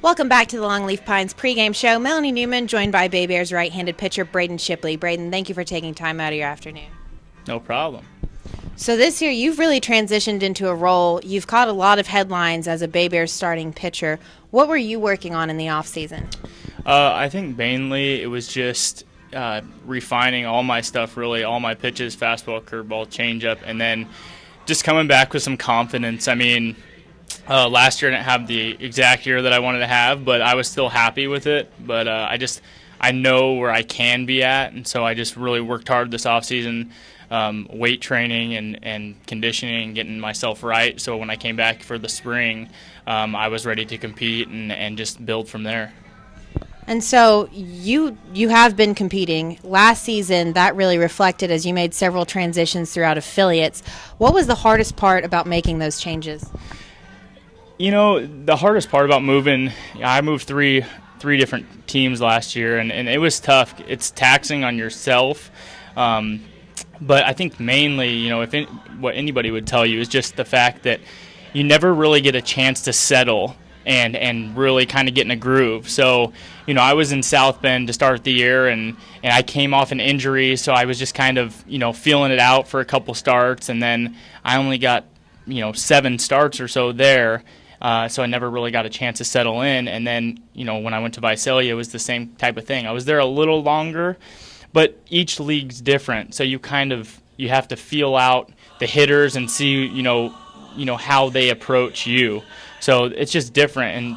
Welcome back to the Longleaf Pines pregame show. Melanie Newman joined by Bay Bears right-handed pitcher Braden Shipley. Braden, thank you for taking time out of your afternoon. No problem. So this year you've really transitioned into a role. You've caught a lot of headlines as a Bay Bears starting pitcher. What were you working on in the offseason? I think mainly it was just refining all my stuff, really, all my pitches, fastball, curveball, changeup, and then just coming back with some confidence. I mean, last year I didn't have the exact year that I wanted to have, but I was still happy with it. But I know where I can be at, and so I just really worked hard this offseason, weight training and conditioning, getting myself right. So when I came back for the spring, I was ready to compete and just build from there. And so you have been competing. Last season, that really reflected as you made several transitions throughout affiliates. What was the hardest part about making those changes? You know, the hardest part about moving, I moved three different teams last year, and it was tough. It's taxing on yourself. But I think mainly, you know, what anybody would tell you is just the fact that you never really get a chance to settle and really kind of get in a groove. So, you know, I was in South Bend to start the year, and I came off an injury, so I was just kind of, you know, feeling it out for a couple starts, and then I only got, 7 starts or so there, so I never really got a chance to settle in. And then, when I went to Visalia, it was the same type of thing. I was there a little longer, but each league's different, so you have to feel out the hitters and see, how they approach you. So it's just different, and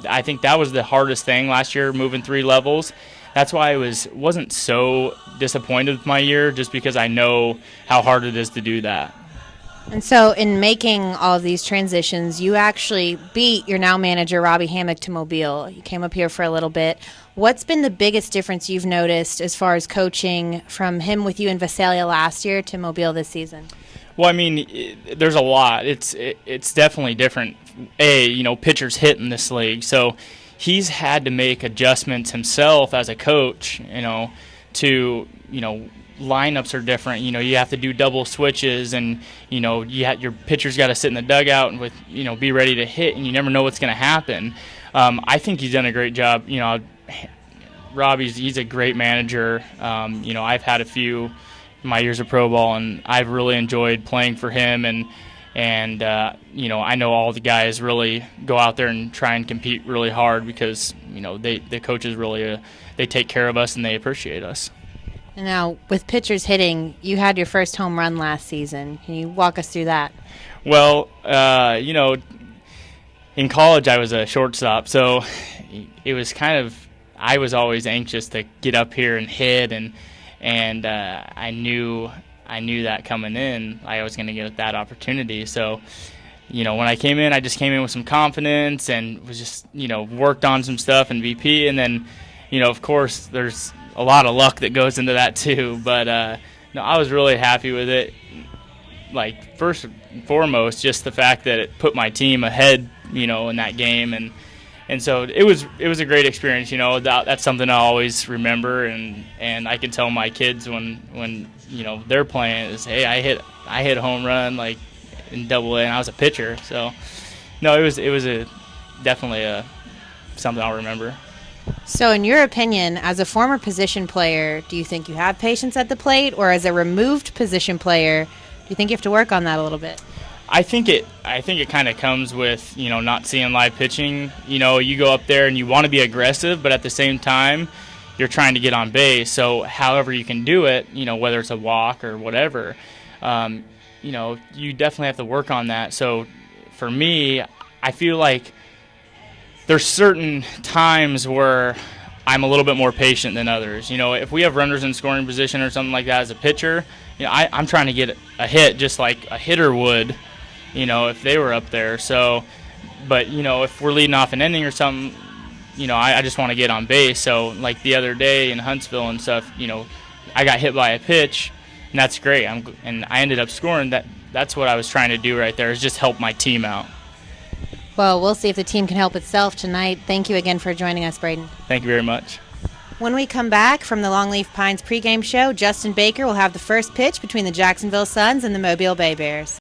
I think that was the hardest thing last year, moving 3 levels. That's why I wasn't so disappointed with my year, just because I know how hard it is to do that. And so in making all of these transitions, you actually beat your now manager, Robbie Hammock, to Mobile. You came up here for a little bit. What's been the biggest difference you've noticed as far as coaching from him with you in Visalia last year to Mobile this season? Well, I mean, there's a lot. It's definitely different. Pitchers hit in this league, so he's had to make adjustments himself as a coach. To lineups are different. You have to do double switches, and your pitcher's got to sit in the dugout and be ready to hit, and you never know what's going to happen. I think he's done a great job. He's a great manager. I've had a few my years of pro ball, and I've really enjoyed playing for him, and I know all the guys really go out there and try and compete really hard because the coaches really they take care of us and they appreciate us. And now with pitchers hitting, you had your first home run last season. Can you walk us through that? Well, in college I was a shortstop, so it was I was always anxious to get up here and hit, and I knew that coming in, I was going to get that opportunity. So, when I came in, I just came in with some confidence and was just, worked on some stuff in VP. And then, of course, there's a lot of luck that goes into that too. But, I was really happy with it. Like, first and foremost, just the fact that it put my team ahead, in that game. And so it was a great experience. That's something I always remember, and I can tell my kids when they're playing is, hey, I hit a home run like in Double-A, and I was a pitcher. So no, it was definitely something I'll remember. So in your opinion, as a former position player, do you think you have patience at the plate, or as a removed position player, do you think you have to work on that a little bit? I think it kind of comes with, not seeing live pitching. You go up there and you want to be aggressive, but at the same time, you're trying to get on base. So however you can do it, whether it's a walk or whatever, you definitely have to work on that. So for me, I feel like there's certain times where I'm a little bit more patient than others. If we have runners in scoring position or something like that as a pitcher, I'm trying to get a hit just like a hitter would, if they were up there. So, but, if we're leading off an inning or something, I just want to get on base. So, like the other day in Huntsville and stuff, I got hit by a pitch, and that's great. And I ended up scoring. That's what I was trying to do right there, is just help my team out. Well, we'll see if the team can help itself tonight. Thank you again for joining us, Braden. Thank you very much. When we come back from the Longleaf Pines pregame show, Justin Baker will have the first pitch between the Jacksonville Suns and the Mobile Bay Bears.